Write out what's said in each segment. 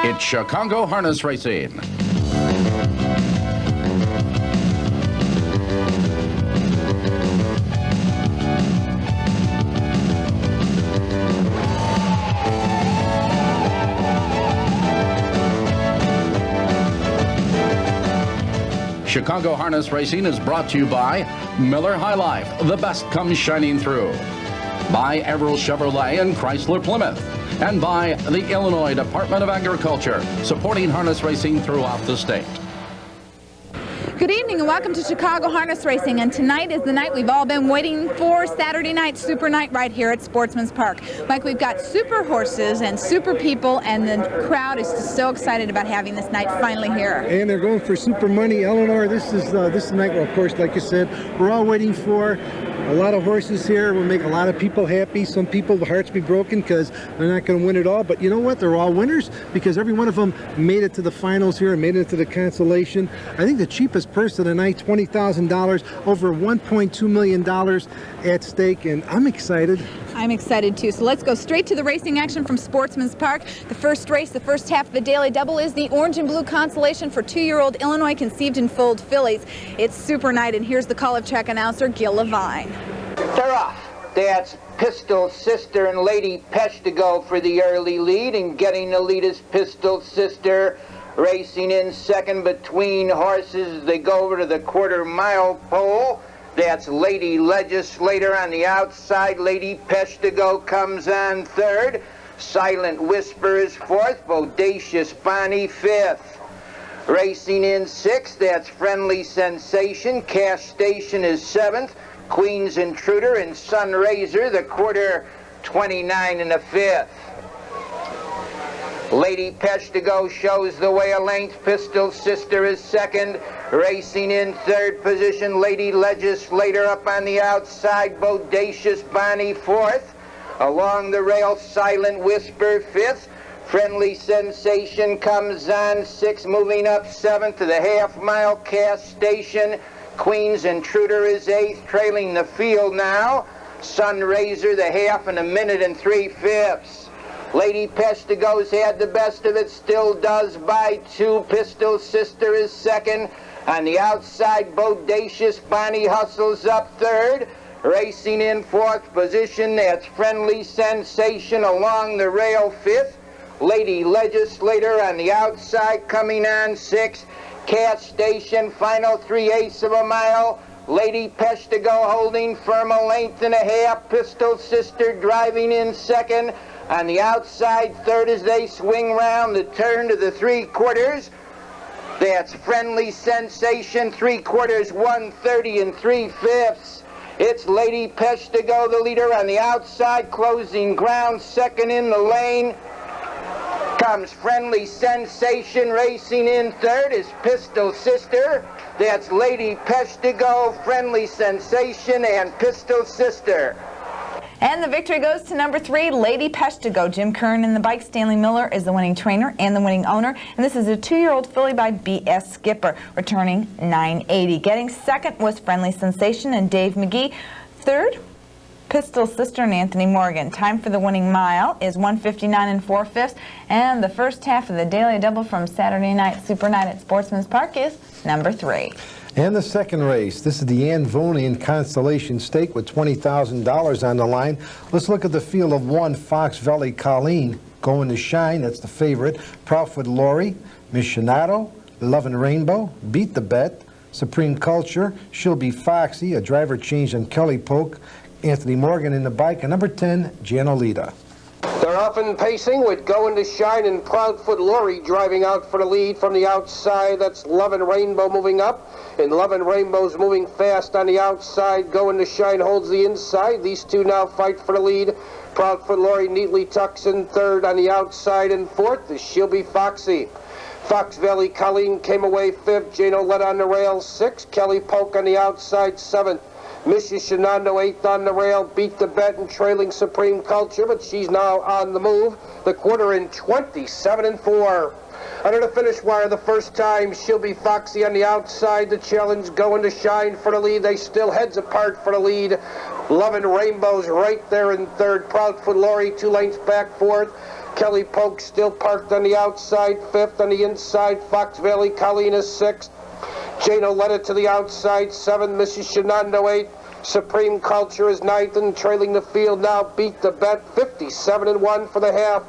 It's Chicago Harness Racing. Chicago Harness Racing is brought to you by Miller High Life, the best comes shining through. By Everell Chevrolet and Chrysler Plymouth. And by the Illinois Department of Agriculture, supporting harness racing throughout the state. Good evening and welcome to Chicago Harness Racing, and tonight is the night we've all been waiting for, Saturday night, Super Night right here at Sportsman's Park. Mike, we've got super horses and super people, and the crowd is just so excited about having this night finally here. And they're going for super money. Eleanor, this is the night, well, of course, like you said, we're all waiting for. A lot of horses here will make a lot of people happy. Some people, the hearts be broken because they're not going to win it all. But you know what? They're all winners because every one of them made it to the finals here and made it to the consolation. I think the cheapest purse of the night, $20,000, over $1.2 million at stake, and I'm excited. I'm excited too. So let's go straight to the racing action from Sportsman's Park. The first race, the first half of the Daily Double, is the Orange and Blue Consolation for 2-year-old Illinois Conceived and Foaled fillies. It's Super Night, and here's the call of track announcer, Gil Levine. They're off. That's Pistol Sister and Lady Pesh to go for the early lead, and getting the lead is Pistol Sister. Racing in second between horses. They go over to the quarter-mile pole. That's Lady Legislator on the outside. Lady Pesh to go comes on third. Silent Whisper is fourth. Bodacious Bonnie fifth. Racing in sixth, that's Friendly Sensation. Cash Station is seventh. Queen's Intruder and Sunraiser, the quarter 29 in the fifth. Lady Pesh to go shows the way a length. Pistol Sister is second. Racing in third position, Lady Legislator up on the outside. Bodacious Bonnie fourth. Along the rail, Silent Whisper fifth. Friendly Sensation comes on sixth. Moving up seventh to the half-mile Cash Station. Queen's Intruder is eighth, trailing the field now. Sunraiser the half in 1 minute and 3/5. Lady Pesh to go's had the best of it, still does by 2. Pistol Sister is second. On the outside, Bodacious Bonnie hustles up third. Racing in fourth position, that's Friendly Sensation along the rail fifth. Lady Legislator on the outside coming on sixth. Cash Station, final 3/8 of a mile. Lady Pesh to go holding firm a length and a half. Pistol Sister driving in second. On the outside, third as they swing round the turn to the 3/4. That's Friendly Sensation, 3/4, 1:30 and 3/5. It's Lady Pesh to go, the leader on the outside, closing ground, second in the lane. Comes Friendly Sensation. Racing in third is Pistol Sister. That's Lady Pesh to go, Friendly Sensation, and Pistol Sister. And the victory goes to number 3, Lady Pesh to go. Jim Kern in the bike. Stanley Miller is the winning trainer and the winning owner. And this is a 2-year-old filly by B.S. Skipper, returning $980. Getting second was Friendly Sensation and Dave McGee. Third, Pistol Sister and Anthony Morgan. Time for the winning mile is 1:59 and 4/5. And the first half of the Daily Double from Saturday night Super Night at Sportsman's Park is number 3. And the second race, this is the Anvonian Constellation Stake with $20,000 on the line. Let's look at the field of 1, Fox Valley Colleen. Going to Shine, that's the favorite. Proudfoot Lori, Missionato, Love and Rainbow, Beat the Bet, Supreme Culture, She'll Be Foxy, a driver change on Kelly Polk, Anthony Morgan in the bike, and number 10, Janolita. They're off and pacing with Going to Shine and Proudfoot Lori driving out for the lead from the outside. That's Love and Rainbow moving up, and Love and Rainbow's moving fast on the outside. Going to Shine holds the inside. These two now fight for the lead. Proudfoot Lori neatly tucks in third on the outside, and fourth is She'll Be Foxy. Fox Valley Colleen came away fifth. Jano led on the rail sixth. Kelly Polk on the outside seventh. Mrs. Shenando 8th on the rail, Beat the Bet and trailing Supreme Culture, but she's now on the move. The quarter in 27 and 4. Under the finish wire the first time, She'll Be Foxy on the outside. The challenge Going to Shine for the lead. They still heads apart for the lead. Lovin' Rainbow's right there in third. Proudfoot Laurie 2 lengths back fourth. Kelly Polk still parked on the outside fifth. On the inside, Fox Valley Colleen is sixth. Jano led it to the outside seventh. Mrs. Shenando 8th. Supreme Culture is ninth and trailing the field now. Beat the Bet 57-1 for the half.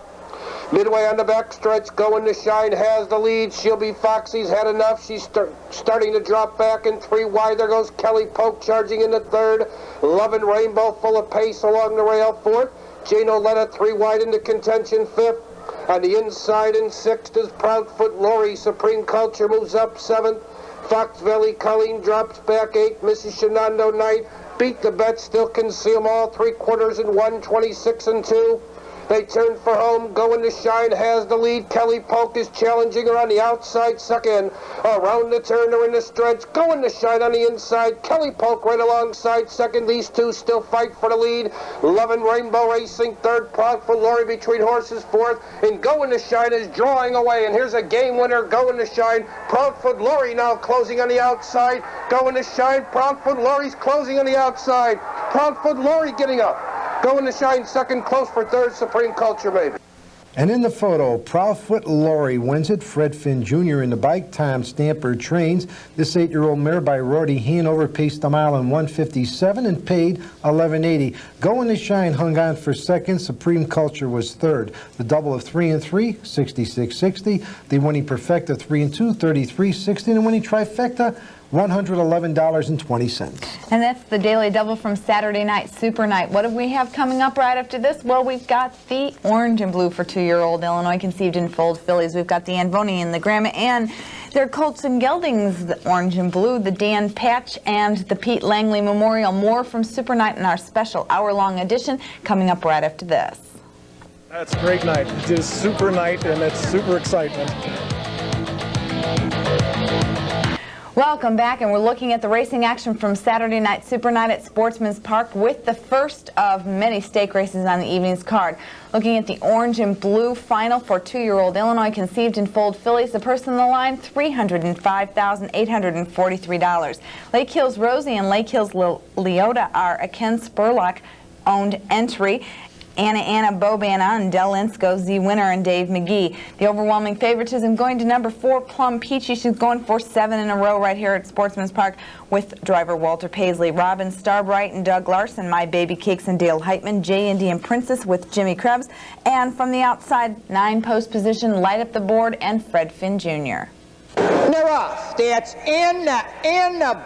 Midway on the backstretch, Going to Shine has the lead. She'll be Foxy's had enough. She's starting to drop back in 3 wide. There goes Kelly Polk charging in the third. Lovin' Rainbow full of pace along the rail fourth. Jano led it 3 wide into contention fifth. On the inside in sixth is Proudfoot Laurie. Supreme Culture moves up seventh. Fox Valley Colleen drops back 8th. Mrs. Shenando 9th. Beat the Bet still can see them all. 3/4 and 1, 26-2. They turn for home. Going to Shine has the lead. Kelly Polk is challenging her on the outside second. Around the turn, they're in the stretch. Going to Shine on the inside. Kelly Polk right alongside second. These two still fight for the lead. Lovin' Rainbow racing third. Proudfoot Laurie between horses fourth. And Going to Shine is drawing away. And here's a game winner. Going to Shine. Proudfoot Laurie now closing on the outside. Going to Shine. Proudfoot Laurie's closing on the outside. Proudfoot Laurie getting up. Going to Shine second, close for third, Supreme Culture maybe. And in the photo, Proudfoot Laurie wins it. Fred Finn Jr. in the bike. Tom Stamper trains. This 8-year-old mare by Roddy Hanover paced a mile in 1:57 and paid $11.80. Going to Shine hung on for second. Supreme Culture was third. The double of 3 and 3, $66.60. The winning perfecta 3 and 2, $33.60. And the winning trifecta, $111.20. And that's the daily double from Saturday night, Super Night. What do we have coming up right after this? Well, we've got the Orange and Blue for 2-year-old Illinois Conceived and Foaled fillies. We've got the Anvoni and the Grandma and their Colts and Geldings, the Orange and Blue, the Dan Patch, and the Pete Langley Memorial. More from Super Night in our special hour-long edition coming up right after this. That's a great night. It is Super Night, and it's super excitement. Welcome back, and we're looking at the racing action from Saturday night Super Night at Sportsman's Park with the first of many stake races on the evening's card. Looking at the Orange and Blue final for 2-year-old Illinois Conceived and Foaled fillies. The purse on the line, $305,843. Lake Hills Rosie and Lake Hills Leota are a Ken Spurlock owned entry. Anna Bobana and Del Insco, Z Winner, and Dave McGee. The overwhelming favoritism going to number 4, Plum Peachy. She's going for 7 in a row right here at Sportsman's Park with driver Walter Paisley. Robin Starbright and Doug Larson, My Baby Cakes and Dale Heitman, J Indian Princess with Jimmy Krebs, and from the outside, 9-post position, Light Up the Board, and Fred Finn Jr. They're off. That's Anna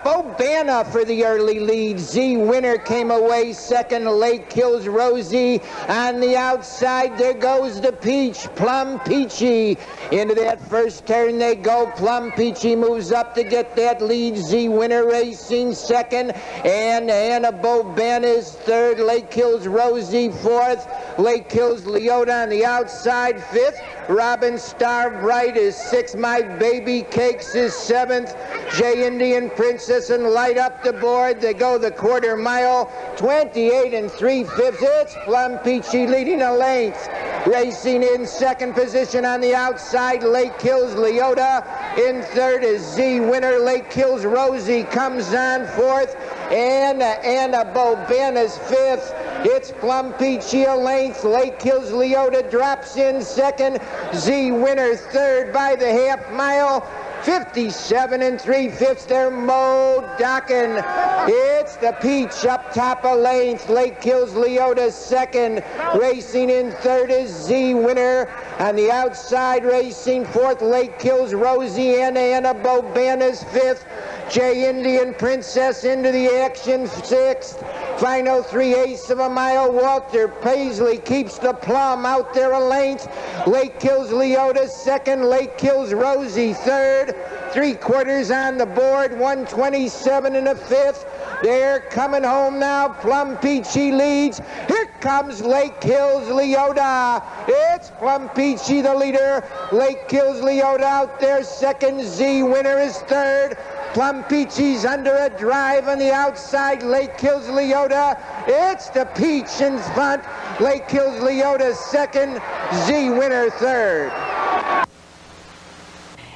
Bobana for the early lead. Z Winner came away second. Lake Hills Rosie on the outside. There goes the Peach, Plum Peachy. Into that first turn they go. Plum Peachy moves up to get that lead. Z Winner racing second. And Anna Bobana is third. Lake Hills Rosie fourth. Lake Hills Leota on the outside fifth. Robin Starbright is sixth. My Baby Cakes is seventh. J Indian Princess and Light Up the Board. They go the quarter mile, 28 3/5. It's Plum Peachy leading a length. Racing in second position on the outside, Lake Hills Leota. In third is Z Winner. Lake Hills Rosie comes on fourth. And Anna Bobana's fifth. It's Plum Peachy a length. Lake Hills Leota drops in second. Z Winner third by the half mile. 57 3/5. They're Mo Dockin. It's the Peach up top a length. Lake Hills Leota second. Racing in third is Z Winner. On the outside racing fourth, Lake Hills Rosie and Anna Bobana's fifth. J Indian Princess into the action sixth. Final 3/8 of a mile. Walter Paisley keeps the Plum out there a length. Lake Hills Leota second. Lake Hills Rosie third. 3/4 on the board. 127 1/5. They're coming home now. Plum Peachy leads. Here comes Lake Hills Leota. It's Plum Peachy the leader. Lake Hills Leota out there second. Z Winner is third. Plum Peachy's under a drive on the outside. Lake Hills Leota. It's the Peach in front. Lake Hills Leota second. Z Winner third.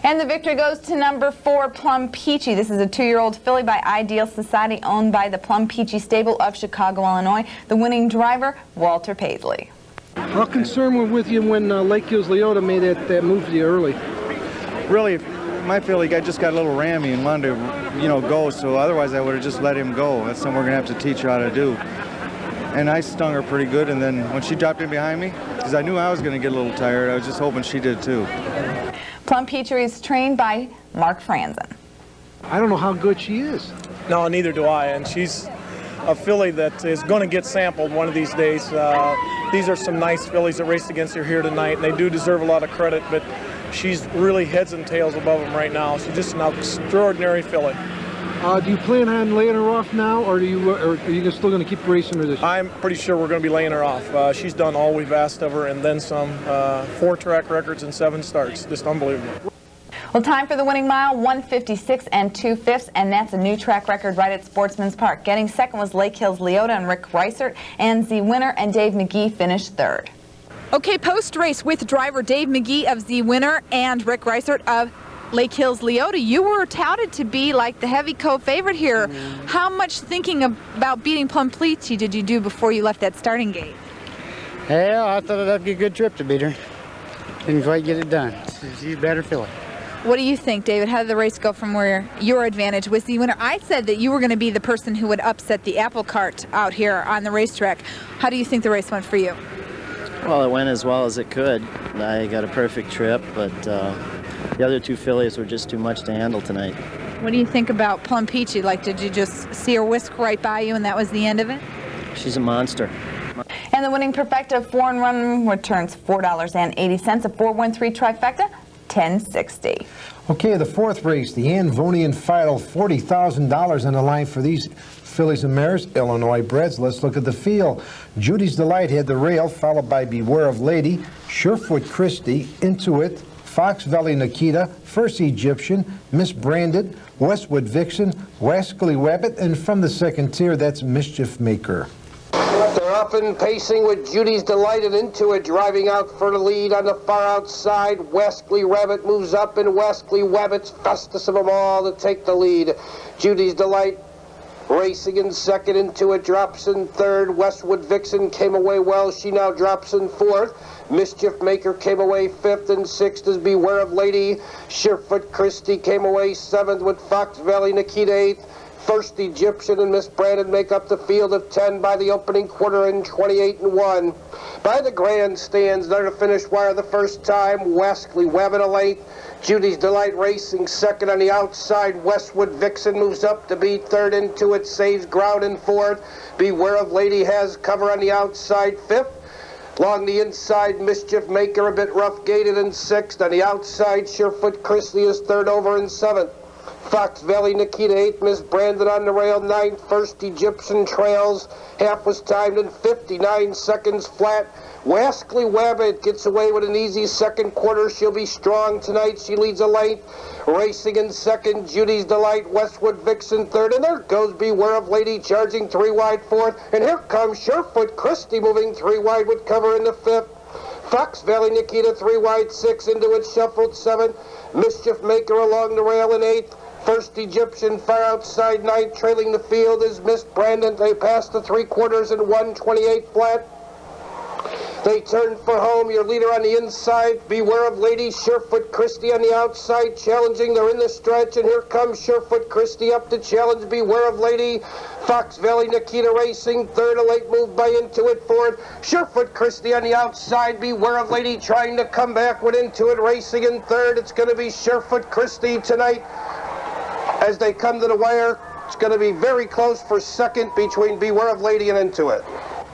And the victory goes to number 4, Plum Peachy. This is a 2-year-old filly by Ideal Society, owned by the Plum Peachy Stable of Chicago, Illinois. The winning driver, Walter Paisley. How concerned were with you when Lake Hills Leota made that move to you early? Really, my filly just got a little rammy and wanted to, go, so otherwise I would have just let him go. That's something we're going to have to teach her how to do. And I stung her pretty good, and then when she dropped in behind me, because I knew I was going to get a little tired, I was just hoping she did too. Plum Peachy is trained by Mark Franzen. I don't know how good she is. No, neither do I, and she's a filly that is going to get sampled one of these days. These are some nice fillies that raced against her here tonight, and they do deserve a lot of credit, but she's really heads and tails above them right now. She's just an extraordinary filly. Do you plan on laying her off now, or are you still going to keep racing her this year? I'm pretty sure we're going to be laying her off. She's done all we've asked of her and then some. 4 track records and 7 starts. Just unbelievable. Well, time for the winning mile, 1:56 2/5, and that's a new track record right at Sportsman's Park. Getting second was Lake Hills Leota and Rick Reisert, and Z Winner and Dave McGee finished third. Okay, post-race with driver Dave McGee of Z Winner and Rick Reisert of Lake Hills Leota, you were touted to be like the heavy co-favorite here. How much thinking about beating Plum Peachy did you do before you left that starting gate? Hell, I thought that'd be a good trip to beat her. Didn't quite get it done. She's a better filly. What do you think, David? How did the race go from where your advantage was the winner? I said that you were going to be the person who would upset the apple cart out here on the racetrack. How do you think the race went for you? Well, it went as well as it could. I got a perfect trip, but the other 2 fillies were just too much to handle tonight. What do you think about Plum Peachy? Like, did you just see her whisk right by you and that was the end of it? She's a monster. And the winning perfecta 4 run returns $4.80. A 4-1-3 trifecta, $10.60. Okay, the 4th race, the Anvonian Final, $40,000 on the line for these fillies and mares, Illinois breds. Let's look at the field. Judy's Delight had the rail, followed by Beware of Lady, Surefoot Christie, Intuit, Fox Valley Nikita, First Egyptian, Miss Branded, Westwood Vixen, Wascally Wabbit, and from the second tier, that's Mischief Maker. They're up and pacing with Judy's Delight and Intuit driving out for the lead on the far outside. Wascally Rabbit moves up, and Wascally Wabbit's fastest of them all to take the lead. Judy's Delight racing in second, Intuit drops in third. Westwood Vixen came away well. She now drops in fourth. Mischief Maker came away fifth, and sixth is Beware of Lady. Surefoot Christie came away seventh with Fox Valley Nikita eighth. First Egyptian and Miss Brandon make up the field of 10 by the opening quarter in 28-1. By the grandstands, they're the finish wire the first time. Wascally Wabbit a length. Judy's Delight racing second on the outside. Westwood Vixen moves up to be third. Intuit saves ground in fourth. Beware of Lady has cover on the outside fifth. Along the inside, Mischief Maker a bit rough gated in sixth. On the outside, Surefoot Christie is third over in seventh. Fox Valley Nikita 8th, Miss Brandon on the rail 9th, First Egyptian trails. Half was timed in 59 seconds flat. Wascally Wabbit gets away with an easy second quarter. She'll be strong tonight. She leads a length. Racing in second, Judy's Delight, Westwood Vixen third, and there goes Beware of Lady charging 3 wide fourth. And here comes Surefoot Christie moving 3 wide with cover in the fifth. Fox Valley Nikita 3 wide 6 into it, shuffled 7. Mischief Maker along the rail in 8th. First Egyptian far outside 9th, trailing the field is Miss Brandon. They passed the 3 quarters in 1:28 flat. They turn for home. Your leader on the inside. Beware of Lady. Surefoot Christie on the outside challenging. They're in the stretch, and here comes Surefoot Christie up to challenge. Beware of Lady. Fox Valley Nikita racing third. A late move by Intuit fourth. Surefoot Christie on the outside. Beware of Lady trying to come back with Intuit racing in third. It's going to be Surefoot Christie tonight. As they come to the wire, it's going to be very close for second between Beware of Lady and Intuit.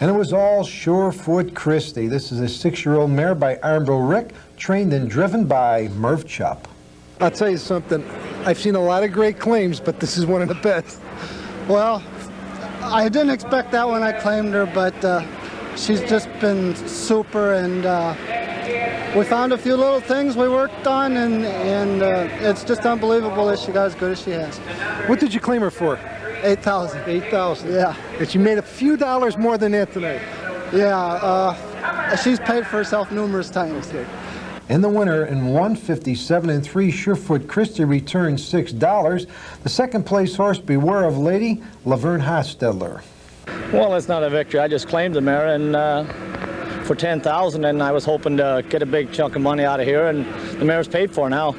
And it was all Surefoot Christie. This is a 6-year-old mare by Armbro Rick, trained and driven by Merv Chupp. I'll tell you something. I've seen a lot of great claims, but this is one of the best. Well, I didn't expect that when I claimed her, but she's just been super, and we found a few little things we worked on, and it's just unbelievable that she got as good as she has. What did you claim her for? $8,000. $8,000. Yeah. And she made a few dollars more than that tonight. Yeah, she's paid for herself numerous times. Okay. And the winner in 157 3, Surefoot Christie, returns $6. The second place horse, Beware of Lady, Laverne Hostetler. Well, it's not a victory. I just claimed the mare and for $10,000, and I was hoping to get a big chunk of money out of here, and the mare's paid for now.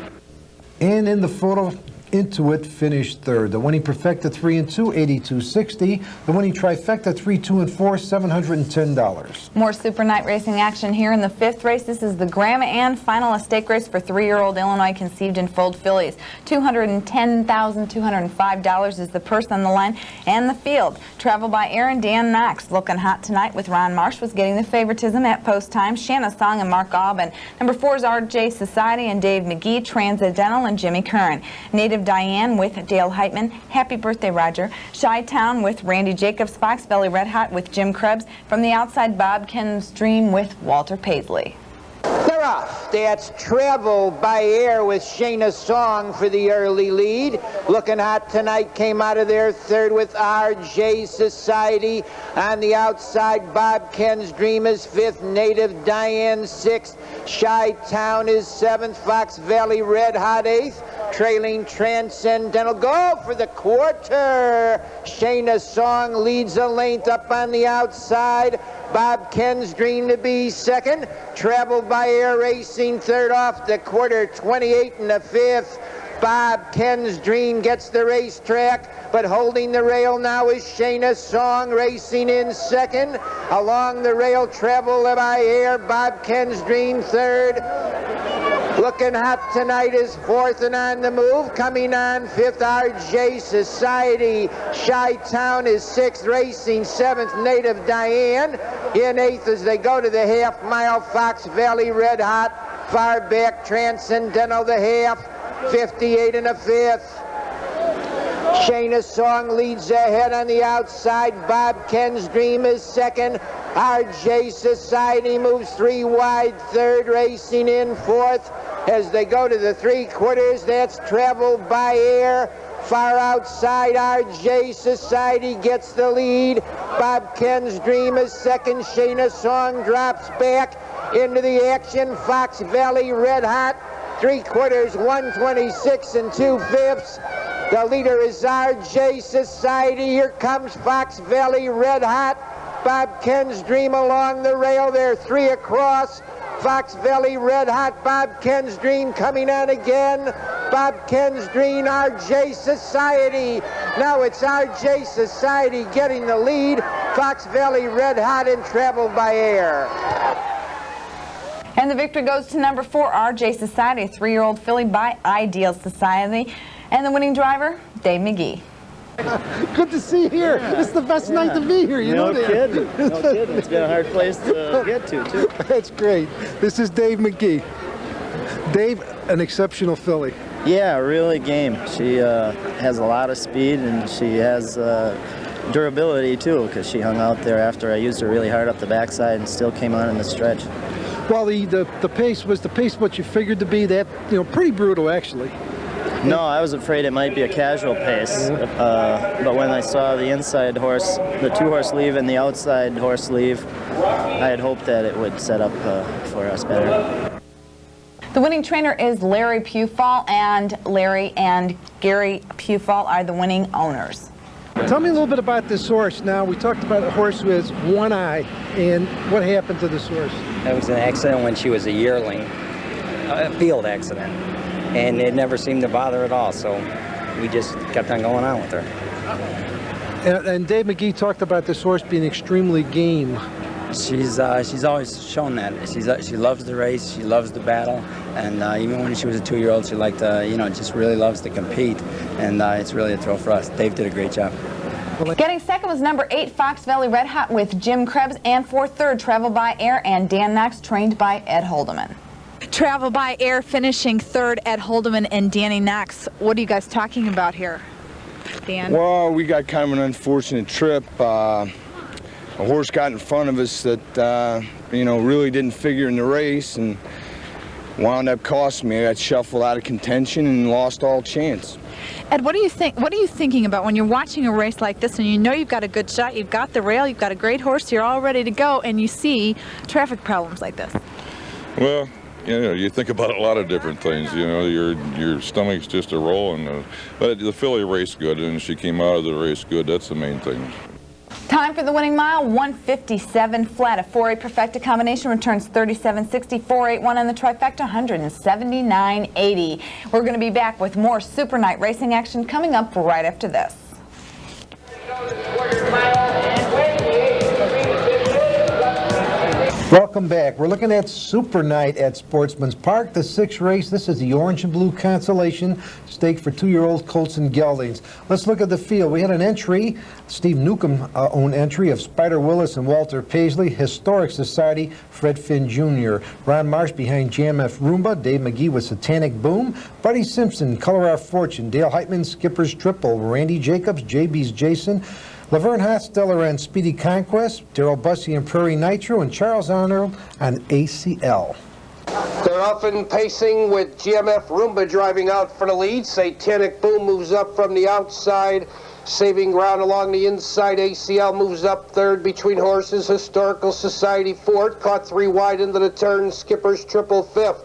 And in the photo, Intuit finished third. The winning Perfecta 3 and 2, $82.60. The winning Trifecta 3, 2 and 4, $710. More Super Night racing action here in the fifth race. This is the Grandma Ann Final Stake Race for 3-year-old Illinois conceived and foaled fillies. $210,205 is the purse on the line and the field. Travel by Air and Dan Knox. Looking hot tonight with Ron Marsh was getting the favoritism at post time. Shanna Song and Mark Aubin. Number 4 is RJ Society and Dave McGee, Transcendental and Jimmy Curran. Native Diane with Dale Heitman. Happy Birthday, Roger. Chi-Town with Randy Jacobs. Fox Valley Red Hot with Jim Krebs. From the outside, Bob Ken's Dream with Walter Paisley. They're off. That's Travel by Air with Shayna Song for the early lead. Looking hot tonight, came out of there third with RJ Society. On the outside, Bob Ken's Dream is fifth. Native Diane sixth. Chi-Town is seventh. Fox Valley Red Hot eighth. Trailing Transcendental. Go for the quarter. Shayna Song leads a length up on the outside. Bob Ken's Dream to be second. Travel by Air Racing third off the quarter, 28 in the fifth. Bob Ken's Dream gets the racetrack, but holding the rail now is Shayna Song racing in second. Along the rail, Travel by Air, Bob Ken's Dream third. Looking hot tonight is fourth and on the move. Coming on fifth, RJ Society. Chi-Town is sixth, racing seventh, Native Diane. In eighth as they go to the half mile, Fox Valley Red Hot. Far back, Transcendental the half, 58 in the fifth. Shayna Song leads ahead on the outside. Bob Ken's Dream is second. RJ Society moves 3 wide, third, racing in fourth. As they go to the 3/4, that's Travel by Air. Far outside, RJ Society gets the lead. Bob Ken's Dream is second. Shayna Song drops back into the action. Fox Valley Red Hot, 3/4, 126 2/5. The leader is RJ Society. Here comes Fox Valley Red Hot. Bob Ken's Dream along the rail there, 3 across. Fox Valley Red Hot, Bob Ken's Dream coming on again. Bob Ken's Dream, RJ Society. Now it's RJ Society getting the lead. Fox Valley Red Hot and Travel by Air. And the victory goes to number 4, RJ Society, a 3-year-old filly by Ideal Society. And the winning driver, Dave McGee. Good to see you here. Yeah. It's the best night to be here, you know that. Kidding. No kidding. It's been a hard place to get to, too. That's great. This is Dave McGee. Dave, an exceptional filly. Yeah, really game. She has a lot of speed, and she has durability, too, because she hung out there after I used her really hard up the backside and still came on in the stretch. Well, the pace was the pace what you figured to be. That, you know, pretty brutal, actually. No, I was afraid it might be a casual pace, but when I saw the inside horse, the 2-horse leave and the outside horse leave, I had hoped that it would set up for us better. The winning trainer is Larry Pewfall, and Larry and Gary Pewfall are the winning owners. Tell me a little bit about this horse. Now, we talked about a horse who has one eye, and what happened to this horse? It was an accident when she was a yearling, a field accident. And it never seemed to bother at all, so we just kept on going on with her. And Dave McGee talked about this horse being extremely game. She's always shown that. She loves the race, she loves the battle, and even when she was a 2-year-old, she liked just really loves to compete, and it's really a thrill for us. Dave did a great job. Getting second was number 8, Fox Valley Red Hot with Jim Krebs, and for third, Travel by Air and Dan Knox, trained by Ed Holdeman. Travel by Air finishing third, Ed Holdeman and Danny Knox. What are you guys talking about here, Dan? Well, we got kind of an unfortunate trip. A horse got in front of us that, really didn't figure in the race and wound up costing me. I got shuffled out of contention and lost all chance. Ed, what do you think? What are you thinking about when you're watching a race like this and you know you've got a good shot, you've got the rail, you've got a great horse, you're all ready to go, and you see traffic problems like this? Well, you think about a lot of different things. Your stomach's just a roll, but the filly raced good, and she came out of the race good. That's the main thing. Time for the winning mile, 157 flat. A 4-8 perfecta combination returns 37.60, 4-8-1 on the trifecta, 179.80. We're going to be back with more Super Night racing action coming up right after this. Welcome back. We're looking at Super Night at Sportsman's Park, the 6th race. This is the Orange and Blue Consolation Stake for 2-year-old colts and geldings. Let's look at the field. We had an entry, Steve Newcomb owned entry of Spider Willis and Walter Paisley, Historic Society, Fred Finn Jr., Ron Marsh behind JMF Roomba, Dave McGee with Satanic Boom, Buddy Simpson, Color Our Fortune, Dale Heitman, Skipper's Triple, Randy Jacobs, JB's Jason, Laverne Hostetler and Speedy Conquest, Darrell Bussey and Prairie Nitro, and Charles Arnold on ACL. They're often pacing with GMF Roomba driving out for the lead. Satanic Boom moves up from the outside, saving ground along the inside. ACL moves up third between horses. Historical Society fourth, caught 3 wide into the turn. Skipper's Triple fifth.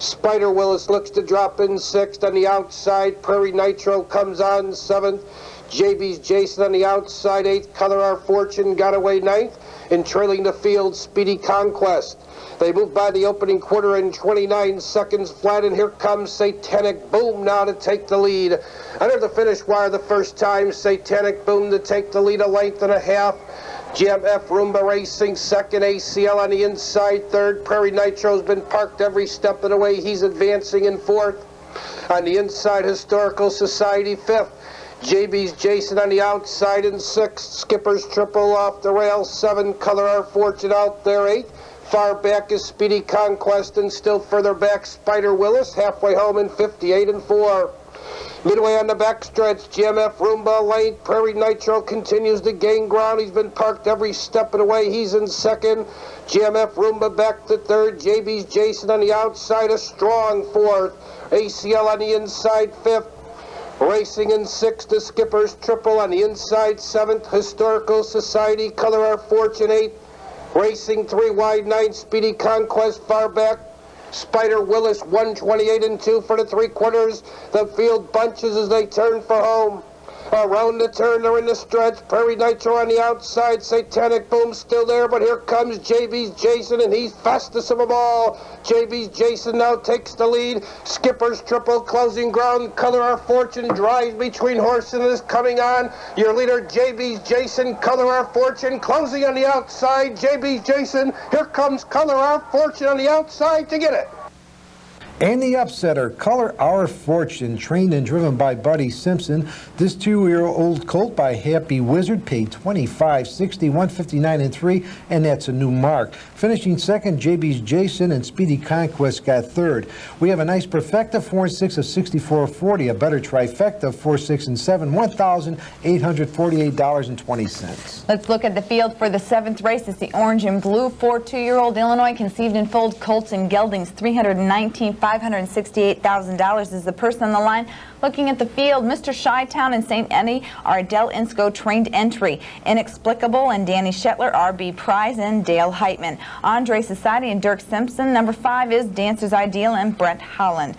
Spider Willis looks to drop in 6th on the outside. Prairie Nitro comes on 7th. JB's Jason on the outside, 8th. Color Our Fortune got away 9th. And trailing the field, Speedy Conquest. They move by the opening quarter in 29 seconds flat, and here comes Satanic Boom now to take the lead. Under the finish wire the first time, Satanic Boom to take the lead 1.5 lengths. GMF Roomba racing second, ACL on the inside third. Prairie Nitro's been parked every step of the way. He's advancing in 4th. On the inside, Historical Society 5th. JB's Jason on the outside in 6th. Skipper's Triple off the rail 7. Color Our Fortune out there 8th. Far back is Speedy Conquest, and still further back Spider Willis. Halfway home in 58 and 4. Midway on the backstretch, GMF Roomba late. Prairie Nitro continues to gain ground. He's been parked every step of the way. He's in 2nd. GMF Roomba back to 3rd. JB's Jason on the outside, a strong 4th. ACL on the inside 5th. Racing in 6th, the Skipper's Triple on the inside 7th. Historical Society, Color Our Fortune 8th. Racing 3 wide 9th. Speedy Conquest far back. Spider Willis 128 and 2 for the 3/4. The field bunches as they turn for home. Around the turn, they're in the stretch. Prairie Nitro on the outside. Satanic Boom still there, but here comes JB's Jason, and he's fastest of them all. JB's Jason now takes the lead. Skipper's Triple closing ground. Color Our Fortune drives between horses and is coming on. Your leader, JB's Jason. Color Our Fortune closing on the outside. JB's Jason. Here comes Color Our Fortune on the outside to get it. And the upsetter, Color Our Fortune, trained and driven by Buddy Simpson. This 2-year-old colt by Happy Wizard paid $25.60, 159 and 3, and that's a new mark. Finishing 2nd, JB's Jason, and Speedy Conquest got 3rd. We have a nice perfecta, 4 and 6 of 64.40, a better trifecta, 4, 6 and 7, $1,848.20. Let's look at the field for the 7th race. It's the Orange and Blue 2-year-old Illinois conceived and foaled colts and geldings, $568,000 is the person on the line. Looking at the field, Mr. Chi-Town and St. Eddie are Adele Insco trained entry. Inexplicable and Danny Shetler, RB Prize, and Dale Heitman. Andre Society and Dirk Simpson. Number 5 is Dancer's Ideal and Brett Holland.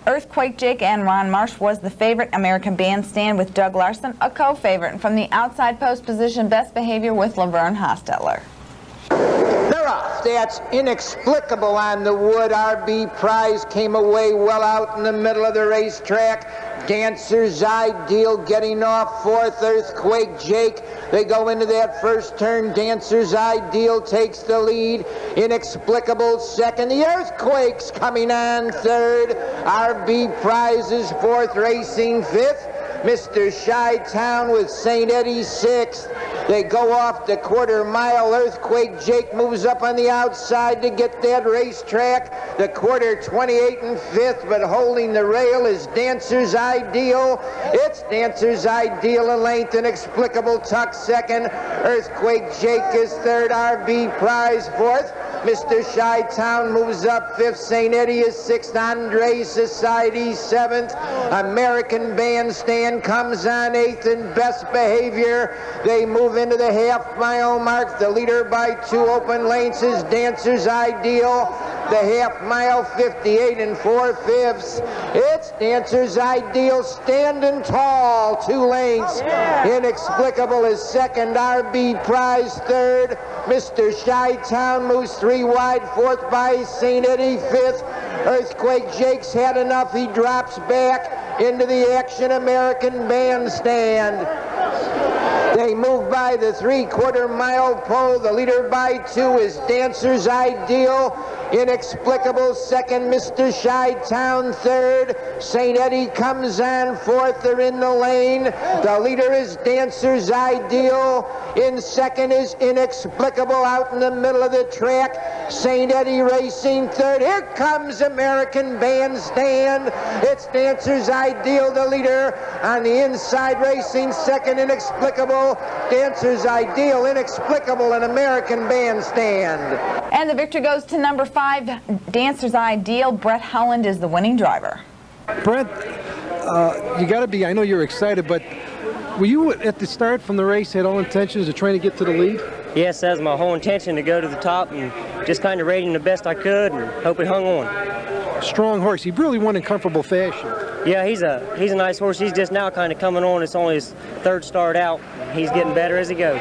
Earthquake Jake and Ron Marsh was the favorite. American Bandstand with Doug Larson, a co-favorite. And from the outside post position, Best Behavior with Laverne Hostetler. They're off. That's Inexplicable on the wood. RB Prize came away well out in the middle of the racetrack. Dancer's Ideal getting off 4th. Earthquake Jake. They go into that first turn. Dancer's Ideal takes the lead. Inexplicable 2nd. The Earthquake's coming on 3rd. RB Prize is 4th, racing 5th. Mr. Chi-Town with St. Eddie 6th. They go off the 1/4 mile. Earthquake Jake moves up on the outside to get that racetrack. The 1/4, 28 and 5th, but holding the rail is Dancer's Ideal. It's Dancer's Ideal a length. Inexplicable tuck 2nd. Earthquake Jake is 3rd. RB Prize 4th. Mr. Chi-Town moves up 5th. St. Eddie is 6th. Andre Society 7th. American Bandstand comes on 8th in Best Behavior. They move into the half-mile mark. The leader by 2 open lengths is Dancer's Ideal. The half-mile 58 4/5. It's Dancer's Ideal standing tall, 2 lengths. Inexplicable is second. RB Prize third. Mr. Chi-Town moves 3 wide. 4th by St. Eddie 5th. Earthquake Jake's had enough. He drops back into the Action American Bandstand. They move by the 3/4 mile pole. The leader by 2 is Dancer's Ideal. Inexplicable second. Mr. Chi-Town third. St. Eddie comes on 4th. They're in the lane. The leader is Dancer's Ideal. In second is Inexplicable out in the middle of the track. St. Eddie racing third. Here comes American Bandstand. It's Dancer's Ideal, the leader. On the inside racing second. Inexplicable. Dancer's Ideal, Inexplicable, and American Bandstand. And the victory goes to number 5, Dancer's Ideal. Brett Howland is the winning driver. Brett, you got to be, I know you're excited, but were you at the start from the race had all intentions of trying to get to the lead? Yes, that was my whole intention, to go to the top and just kind of rate him the best I could and hope he hung on. Strong horse. He really won in comfortable fashion. Yeah, he's a nice horse. He's just now kind of coming on. It's only his 3rd start out. He's getting better as he goes.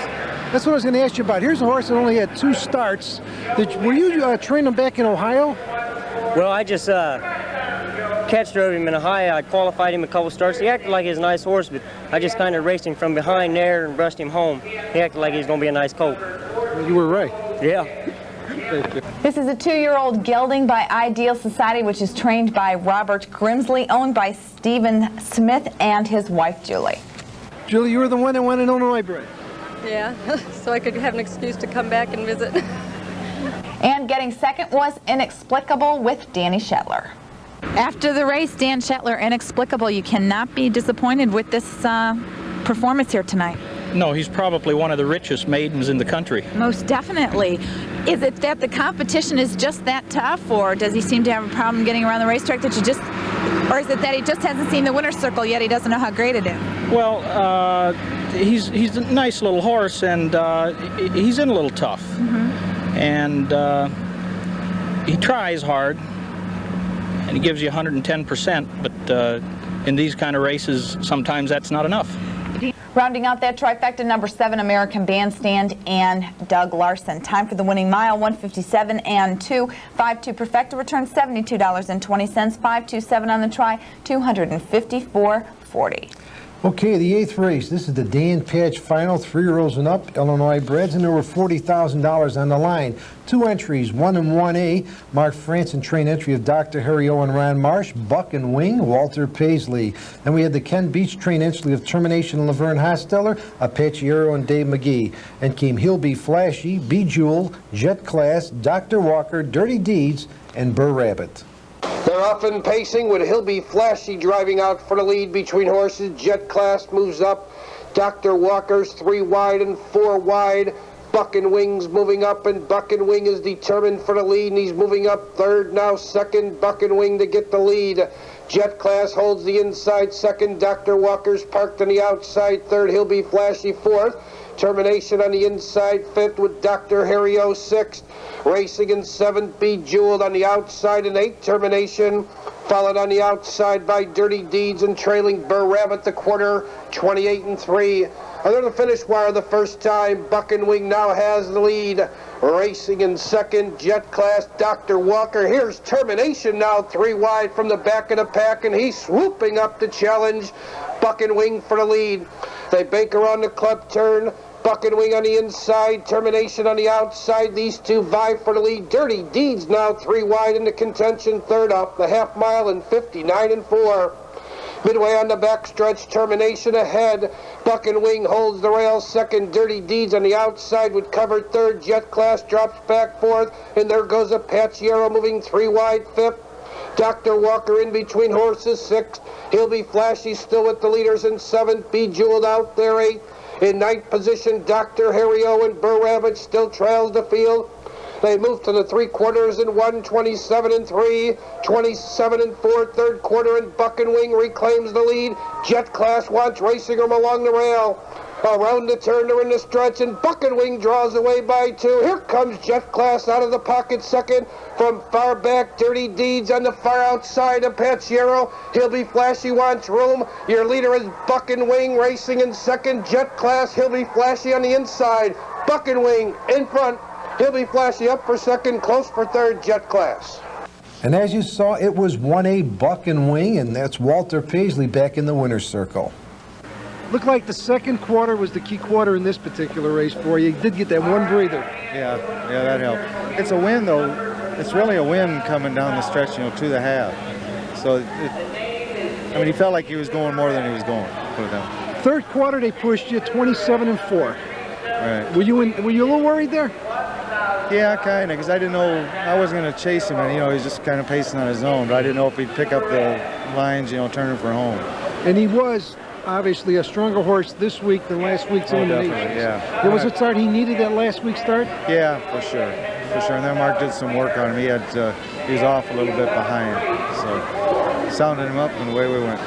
That's what I was going to ask you about. Here's a horse that only had 2 starts. Were you training him back in Ohio? Well, I just catch drove him in Ohio. I qualified him a couple starts. He acted like he was a nice horse, but I just kind of raced him from behind there and brushed him home. He acted like he was going to be a nice colt. Well, you were right. Yeah. Thank you. This is a 2-year-old gelding by Ideal Society, which is trained by Robert Grimsley, owned by Stephen Smith and his wife, Julie. Julie, you were the one that won in Illinois, Brett. Yeah, so I could have an excuse to come back and visit. And getting second was Inexplicable with Danny Shetler. After the race, Dan Shetler, Inexplicable. You cannot be disappointed with this performance here tonight. No, he's probably one of the richest maidens in the country. Most definitely. Is it that the competition is just that tough, or does he seem to have a problem getting around the racetrack that you just, or is it that he just hasn't seen the winner's circle yet, he doesn't know how great it is? Well, he's a nice little horse, and he's in a little tough. And he tries hard, and he gives you 110%, but in these kind of races, sometimes that's not enough. Rounding out that trifecta, number 7, American Bandstand, and Doug Larson. Time for the winning mile, 157 and 2. 5-2 Perfecta returns $72.20. 5-2-7 on the try, $254.40. Okay, the 8th race. This is the Dan Patch Final, 3-year-olds and up, Illinois breds, and there were $40,000 on the line. 2 entries, 1 and 1A, Mark Franson train entry of Dr. Harry O and Ron Marsh, Buck and Wing, Walter Paisley. Then we had the Ken Beach train entry of Termination and Laverne Hosteller, Apache Arrow and Dave McGee. And came He'll Be Flashy, Bejeweled, Jet Class, Dr. Walker, Dirty Deeds, and Burr Rabbit. They're off and pacing with He'll Be Flashy driving out for the lead between horses. Jet Class moves up. Dr. Walker's 3 wide and 4 wide. Buck and Wing's moving up, and Buck and Wing is determined for the lead, and he's moving up 3rd, now 2nd. Buck and Wing to get the lead. Jet Class holds the inside 2nd. Dr. Walker's parked on the outside 3rd. He'll Be Flashy 4th. Termination on the inside 5th with Dr. Harry O 6th. Racing in 7th, Bejeweled on the outside in 8th. Termination followed on the outside by Dirty Deeds and trailing Burr Rabbit the quarter, 28 and 3. Under the finish wire the first time, Buck and Wing now has the lead. Racing in 2nd, Jet Class, Dr. Walker. Here's Termination now 3 wide from the back of the pack, and he's swooping up to challenge Buck and Wing for the lead. They bank around the club turn. Buck and Wing on the inside, Termination on the outside. These 2 vie for the lead. Dirty Deeds now 3 wide into contention, 3rd off the half mile and 59 and 4. Midway on the backstretch, Termination ahead. Buck and Wing holds the rail 2nd. Dirty Deeds on the outside with covered 3rd. Jet Class drops back 4th. And there goes Apache Arrow moving 3 wide 5th. Dr. Walker in between horses 6th. He'll Be Flashy still with the leaders in 7th. Bejeweled out there 8th. In 9th position, Dr. Harry O and Burr Rabbit still trails the field. They move to the 3 quarters in 1, 27 and 3, 27 and 4, 3rd quarter, and Buck and Wing reclaims the lead. Jet Class wants racing them along the rail. Around the turn, they're in the stretch, and Buck and Wing draws away by 2. Here comes Jet Class out of the pocket second. From far back, Dirty Deeds on the far outside of Paciero. He'll be flashy, wants room. Your leader is Buck and Wing racing in second. Jet Class, he'll be flashy on the inside. Buck and Wing in front. He'll be flashy up for second, close for third, Jet Class. And as you saw, it was 1A Buck and Wing, and that's Walter Paisley back in the winner's circle. Looked like the second quarter was the key quarter in this particular race for you. You did get that one breather. Yeah, that helped. It's a win, though. It's really a win coming down the stretch, to the half. So, I mean, he felt like he was going more than he was going. Put it down. Third quarter, they pushed you 27 and 4. Right. Were you a little worried there? Yeah, kind of, because I didn't know, I wasn't going to chase him, and, he was just kind of pacing on his own, but I didn't know if he'd pick up the lines, turning for home. And he was obviously a stronger horse this week than last week's elimination. Yeah. There was a start, he needed that last week's start? Yeah, for sure. And then Mark did some work on him. He was off a little bit behind, so sounded him up, and away we went.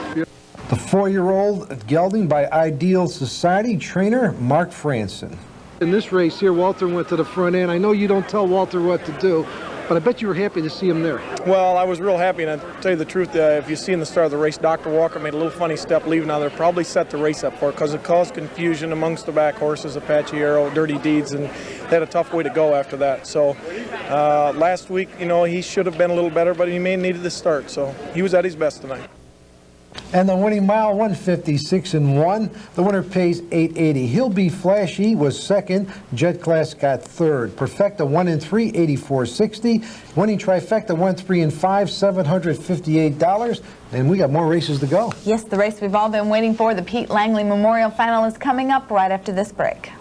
The 4-year-old gelding by Ideal Society trainer Mark Franson. In this race here, Walter went to the front end. I know you don't tell Walter what to do, but I bet you were happy to see him there. Well, I was real happy, and I'll tell you the truth, if you see in the start of the race, Dr. Walker made a little funny step leaving out there, probably set the race up for it, because it caused confusion amongst the back horses, Apache, Dirty Deeds, and they had a tough way to go after that. So last week, he should have been a little better, but he may have needed the start, so he was at his best tonight. And the winning mile, 156 and 1. The winner pays $880. He'll Be Flashy was second. Jet Class got third. Perfecta 1 and 3, $84.60. Winning Trifecta 1, 3 and 5, $758. And we got more races to go. Yes, the race we've all been waiting for, the Pete Langley Memorial Final, is coming up right after this break.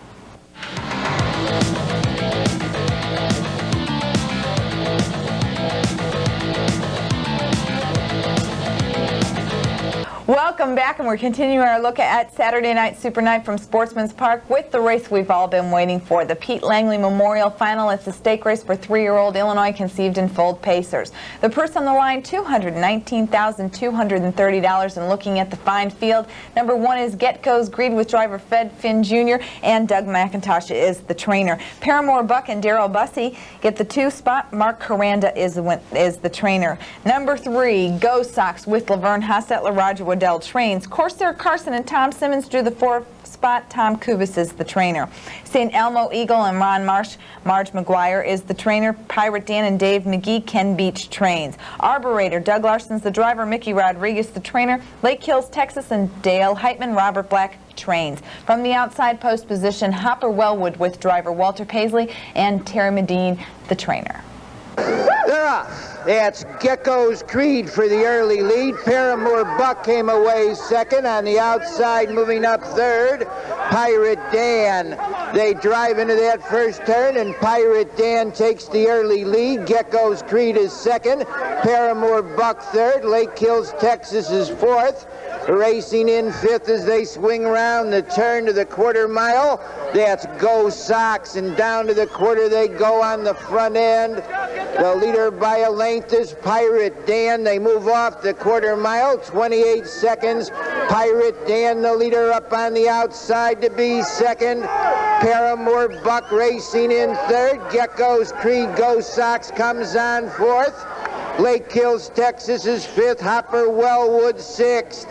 Welcome back, and we're continuing our look at Saturday Night Super Night from Sportsman's Park with the race we've all been waiting for, the Pete Langley Memorial Final. It's a stake race for 3-year-old Illinois Conceived and Foaled Pacers. The purse on the line, $219,230. And looking at the fine field, number 1 is Get Goes Greed with driver Fed Finn Jr. and Doug McIntosh is the trainer. Paramore Buck and Daryl Bussey get the 2 spot. Mark Caranda is the trainer. Number 3, Go Sox with Laverne Hostetler, Roger Waddell trains. Corsair Carson and Tom Simmons drew the 4th spot. Tom Kubis is the trainer. St. Elmo Eagle and Ron Marsh, Marge McGuire is the trainer. Pirate Dan and Dave McGee, Ken Beach trains. Arborator, Doug Larson's the driver. Mickey Rodriguez the trainer. Lake Hills, Texas, and Dale Heitman, Robert Black trains. From the outside post position, Hopper Wellwood with driver Walter Paisley and Terry Medine the trainer. They're off. That's Gecko's Creed for the early lead. Paramore Buck came away second. On the outside, moving up third, Pirate Dan. They drive into that first turn, and Pirate Dan takes the early lead. Gecko's Creed is second. Paramore Buck third. Lake Hills, Texas is fourth. Racing in fifth as they swing around the turn to the quarter mile. That's Go Sox, and down to the quarter they go on the front end. The leader by a length is Pirate Dan. They move off the quarter mile, 28 seconds. Pirate Dan, the leader, up on the outside to be second. Paramore Buck racing in third. Gecko's Creed, Go Sox comes on fourth. Lake Hills, Texas is fifth. Hopper Wellwood sixth.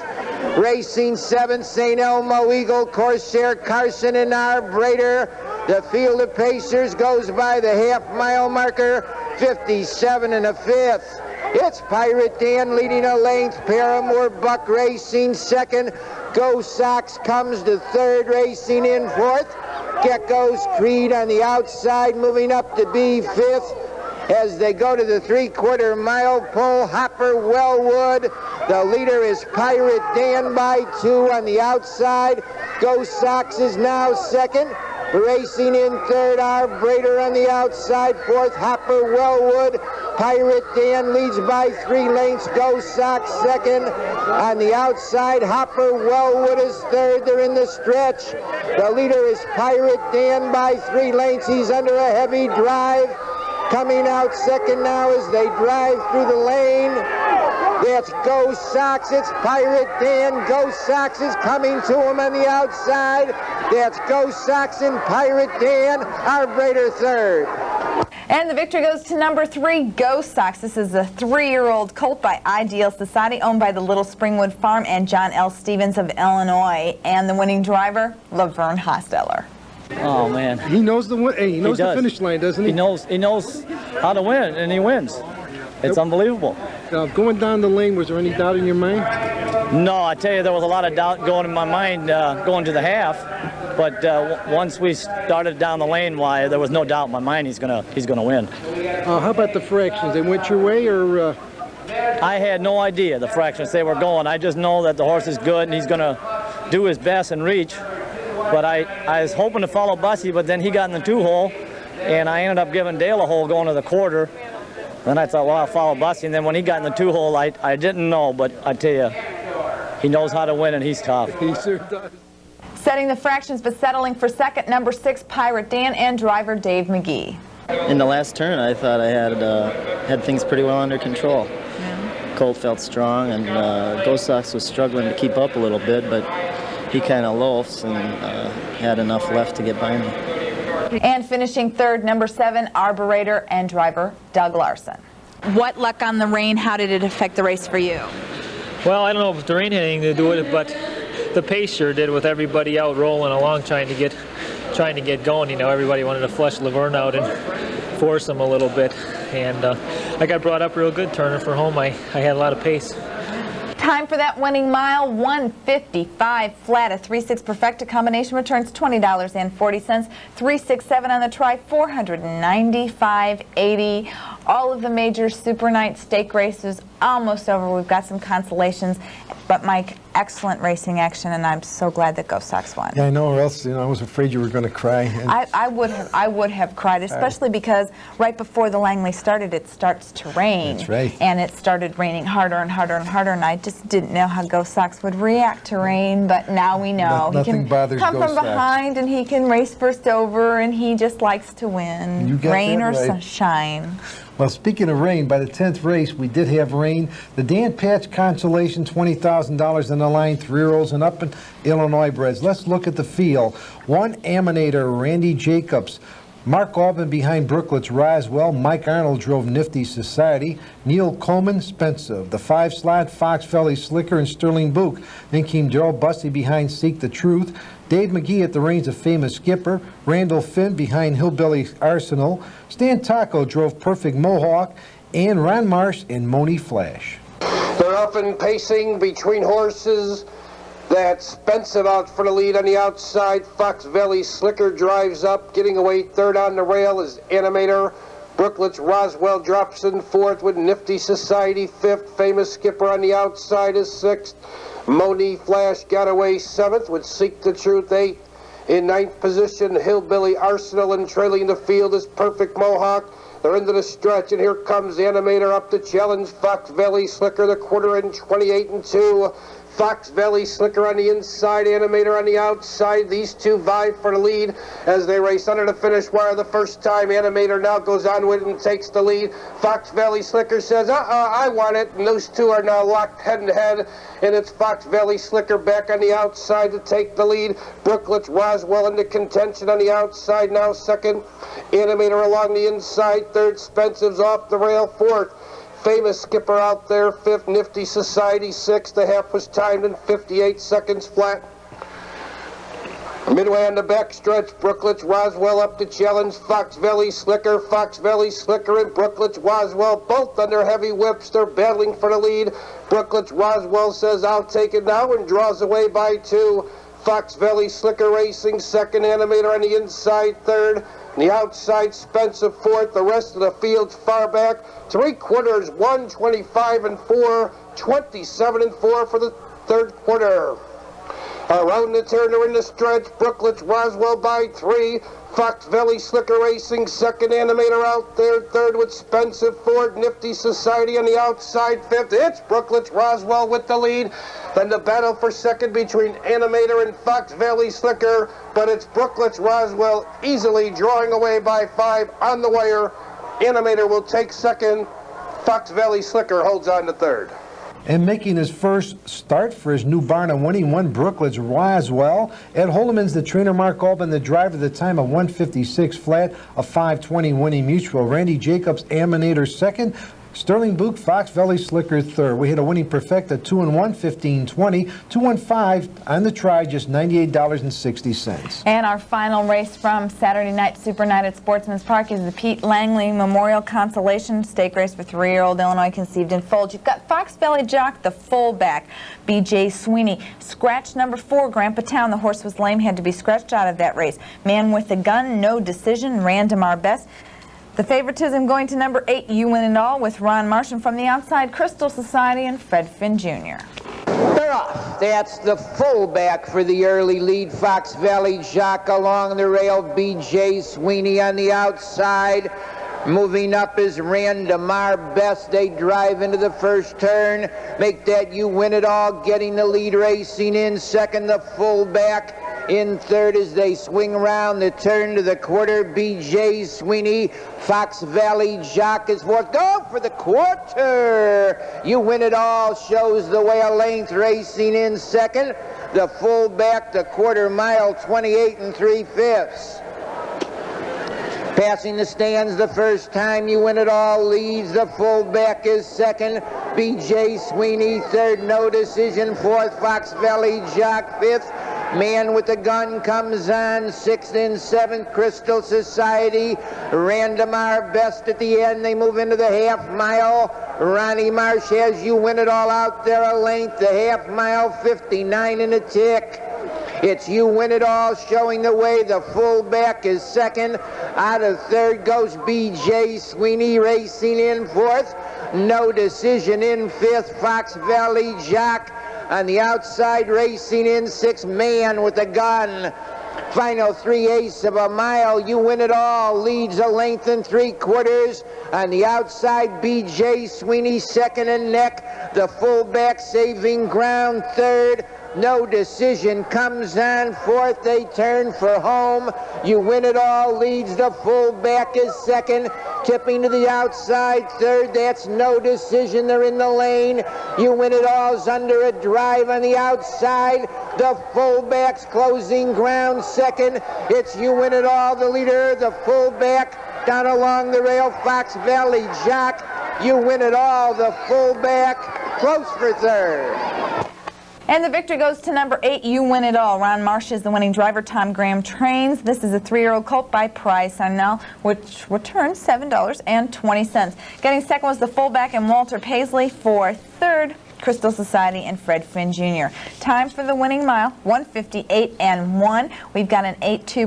Racing seventh, St. Elmo Eagle, Corsair Carson, and Arborator. The field of Pacers goes by the half-mile marker, 57 1/5. It's Pirate Dan leading a length. Paramore Buck racing second. Go Sox comes to third, racing in fourth. Gecko's Creed on the outside, moving up to be fifth. As they go to the 3/4 mile pole, Hopper Wellwood. The leader is Pirate Dan by 2 on the outside. Go Sox is now second. Racing in third, Arborator on the outside. Fourth, Hopper Wellwood. Pirate Dan leads by 3 lengths. Go Sox second. On the outside, Hopper Wellwood is third. They're in the stretch. The leader is Pirate Dan by 3 lengths. He's under a heavy drive. Coming out second now as they drive through the lane. That's Go Sox. It's Pirate Dan. Go Sox is coming to him on the outside. That's Go Sox and Pirate Dan. Arbiter third. And the victory goes to number 3, Go Sox. This is a 3-year-old colt by Ideal Society, owned by the Little Springwood Farm and John L. Stevens of Illinois. And the winning driver, Laverne Hosteller. Oh man, he knows the he knows the finish line, doesn't he? He knows how to win, and he wins. It's unbelievable. Going down the lane, was there any doubt in your mind? No, I tell you, there was a lot of doubt going in my mind going to the half. But once we started down the lane, why there was no doubt in my mind he's gonna win. How about the fractions? They went your way, or? I had no idea the fractions they were going. I just know that the horse is good and he's gonna do his best and reach. But I was hoping to follow Bussy, but then he got in the 2-hole, and I ended up giving Dale a hole going to the quarter. Then I thought, well, I'll follow Bussy, and then when he got in the 2-hole, I didn't know, but I tell you, he knows how to win, and he's tough. He sure does. Setting the fractions, but settling for second, number 6, Pirate Dan, and driver Dave McGee. In the last turn, I thought I had things pretty well under control. Yeah. Colt felt strong, and Go Sox was struggling to keep up a little bit, but he kind of loafs and had enough left to get by me. And finishing third, number 7, Arbiter and driver Doug Larson. What luck on the rain? How did it affect the race for you? Well, I don't know if the rain had anything to do with it, but the pace sure did, with everybody out rolling along trying to get going. You know, everybody wanted to flush Laverne out and force him a little bit. And I got brought up real good turning for home. I had a lot of pace. Time for that winning mile, 155 flat. A 3-6 perfecta combination returns $20.40. 3-6-7 on the try, $495.80. All of the major Super Night stake races almost over. We've got some consolations, but Mike, excellent racing action, and I'm so glad that Go Sox won. Yeah, I know, or else I was afraid you were going to cry. I would have cried, especially because right before the Langley started, it starts to rain. That's right. And it started raining harder and harder and harder, and I just didn't know how Go Sox would react to rain, but now we know. Nothing bothers He can come Go from Sox. behind, and he can race first over, and he just likes to win, You got rain that or right. sunshine. Well, speaking of rain, by the 10th race, we did have rain. The Dan Patch consolation, $20,000 on the line, 3-year-olds and up in Illinois breds. Let's look at the field. 1 Aminator, Randy Jacobs. Mark Albin behind Brooklets, Roswell. Mike Arnold drove Nifty Society. Neil Coleman, Spencer. The 5-slot, Fox Valley Slicker and Sterling Book. Then came Darrell Bussey behind Seek the Truth. Dave McGee at the reins of Famous Skipper. Randall Finn behind Hillbilly Arsenal. Stan Taco drove Perfect Mohawk. And Ron Marsh and Moni Flash. They're up and pacing between horses. That's Spencer out for the lead on the outside. Fox Valley Slicker drives up, getting away third on the rail is Animator. Brooklets Roswell drops in fourth with Nifty Society fifth. Famous Skipper on the outside is sixth. Moni Flash got away seventh with Seek the Truth eighth. In ninth position, Hillbilly Arsenal, and trailing the field is Perfect Mohawk. They're into the stretch, and here comes Animator up to challenge Fox Valley Slicker, the quarter in 28-2. Fox Valley Slicker on the inside, Animator on the outside. These two vie for the lead as they race under the finish wire the first time. Animator now goes on with it and takes the lead. Fox Valley Slicker says, I want it. And those two are now locked head-to-head. And it's Fox Valley Slicker back on the outside to take the lead. Brooklets Roswell into contention on the outside now second. Animator along the inside third. Spencer's off the rail fourth. Famous Skipper out there, fifth. Nifty Society, sixth. The half was timed in 58 seconds flat. Midway on the backstretch, Brooklets Roswell up to challenge Fox Valley Slicker. Fox Valley Slicker and Brooklets Roswell both under heavy whips. They're battling for the lead. Brooklets Roswell says, I'll take it now, and draws away by 2. Fox Valley Slicker racing second. Animator on the inside third. The outside, Spencer fourth. The rest of the field's far back. 3/4, 125-4, 27-4 for the third quarter. Around the turn or in the stretch, Brooklets Roswell by 3. Fox Valley Slicker racing second. Animator out there third with Spencer Ford. Nifty Society on the outside fifth. It's Brooklets Roswell with the lead. Then the battle for second between Animator and Fox Valley Slicker, but it's Brooklets Roswell easily drawing away by 5 on the wire. Animator will take second. Fox Valley Slicker holds on to third. And making his first start for his new barn and winning one, Brookled's Roswell. Ed Holdeman's the trainer, Mark Albin the driver, the time of 1:56 flat, a 5:20 winning mutual. Randy Jacobs, Aminator second. Sterling Book, Fox Valley Slicker third. We had a winning perfecta 2-1, 15-20, 2-1-5 on the try, just $98.60. And our final race from Saturday night Super Night at Sportsman's Park is the Pete Langley Memorial Consolation Stake Race for 3-year-old Illinois Conceived in Fold. You've got Fox Valley Jock, the fullback, B.J. Sweeney. Scratch number 4, Grandpa Town. The horse was lame, had to be scratched out of that race. Man with the Gun, No Decision, Random Our Best. The favoritism going to number 8, You Win It All, with Ron Martian from the outside, Crystal Society, and Fred Finn Jr. They're off. That's the fullback for the early lead. Fox Valley Jock along the rail. B.J. Sweeney on the outside. Moving up is Random Our Best. They drive into the first turn. Make that You Win It All, getting the lead, racing in second, the fullback. In third as they swing around the turn to the quarter, B.J. Sweeney. Fox Valley Jock is fourth. Go for the quarter. You Win It All shows the way, a length, racing in second. The fullback, the quarter mile, 28 3/5. Passing the stands the first time, You Win It All leads. The fullback is second. B.J. Sweeney third. No Decision fourth. Fox Valley Jock fifth. Man with the Gun comes on sixth and seventh. Crystal Society. Random Our Best at the end. They move into the half mile. Ronnie Marsh has You Win It All out there a length. The half mile, 59 and a tick. It's You Win It All showing the way. The fullback is second. Out of third goes B.J. Sweeney, racing in fourth. No Decision in fifth. Fox Valley Jock on the outside, racing in sixth. Man with the Gun. Final 3/8 of a mile. You Win It All leads a length and 3/4. On the outside, B.J. Sweeney second and neck. The fullback saving ground third. No Decision comes on fourth. They turn for home. You Win It All leads. The fullback is second. Tipping to the outside third. That's No Decision. They're in the lane. You Win It All's under a drive on the outside. The fullback's closing ground second. It's You Win It All, the leader. The fullback down along the rail. Fox Valley Jock. You Win It All, the fullback, close for third. And the victory goes to number 8, You Win It All. Ron Marsh is the winning driver. Tom Graham trains. This is a 3-year-old colt by Price Sunell, which returns $7.20. Getting second was the fullback and Walter Paisley. For third, Crystal Society and Fred Finn Jr. Time for the winning mile, 1:58 and 1. We've got an 8-2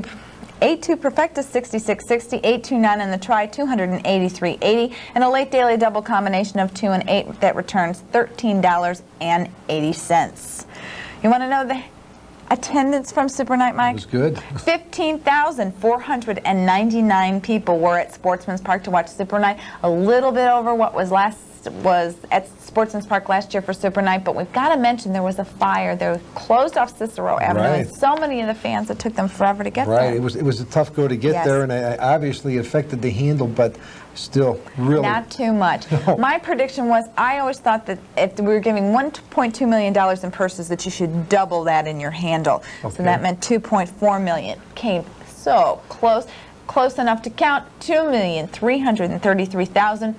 Perfecta, 66.60, 829 in the try, 283.80, and a late daily double combination of 2 and 8 that returns $13.80. You want to know the attendance from Super Night, Mike? It was good. 15,499 people were at Sportsman's Park to watch Super Night. A little bit over what was at Sportsman's Park last year for Super Night, but we've got to mention there was a fire. They closed off Cicero Avenue, Right. and so many of the fans, it took them forever to get Right, there. it was a tough go to get Yes. there, and it obviously affected the handle, but still, really. Not too much. No. My prediction was, I always thought that if we were giving $1.2 million in purses, that you should double that in your handle. Okay. So that meant $2.4 million. Came so close enough to count. $2,333,038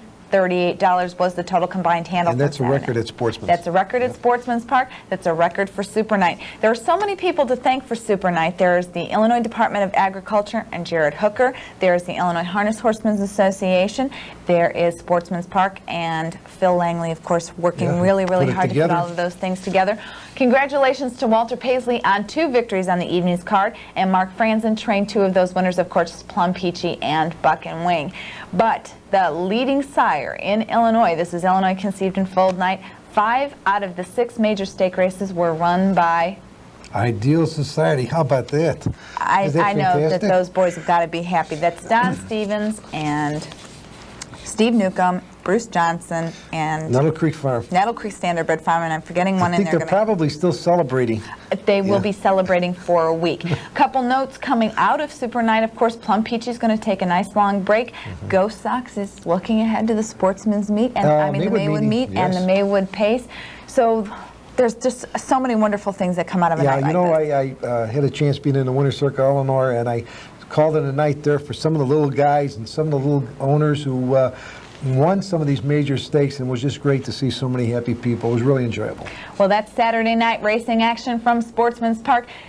was the total combined handle. And that's for a Saturday. record at Sportsman's. That's a record at Sportsman's Park. That's a record for Super Night. There are so many people to thank for Super Night. There's the Illinois Department of Agriculture and Jared Hooker. There's the Illinois Harness Horsemen's Association. There is Sportsman's Park and Phil Langley, of course, working really put it hard to together. put all of those things together. Congratulations to Walter Paisley on 2 victories on the evening's card, and Mark Franzen trained 2 of those winners, of course, Plum Peachy and Buck and Wing. But the leading sire in Illinois, this is Illinois Conceived and Fold Night, 5 out of the 6 major stake races were run by Ideal Society. How about that? I Is that know that fantastic? those boys have got to be happy. That's Don Stevens and Steve Newcomb Bruce Johnson, and Nettle Creek Farm. Nettle Creek Standardbred Farm, and I'm forgetting one I in think there. they're probably still celebrating. They will be celebrating for a week. Couple notes coming out of Super Night. Of course, Plum Peachy is going to take a nice long break. Go Sox is looking ahead to the Sportsman's Meet, and the Maywood Meet and the Maywood Pace. So there's just so many wonderful things that come out of a night like this. I had a chance being in the Winter Circle, Eleanor, and I called it a night there for some of the little guys and some of the little owners who won some of these major stakes, and it was just great to see so many happy people. It was really enjoyable. Well, that's Saturday night racing action from Sportsman's Park.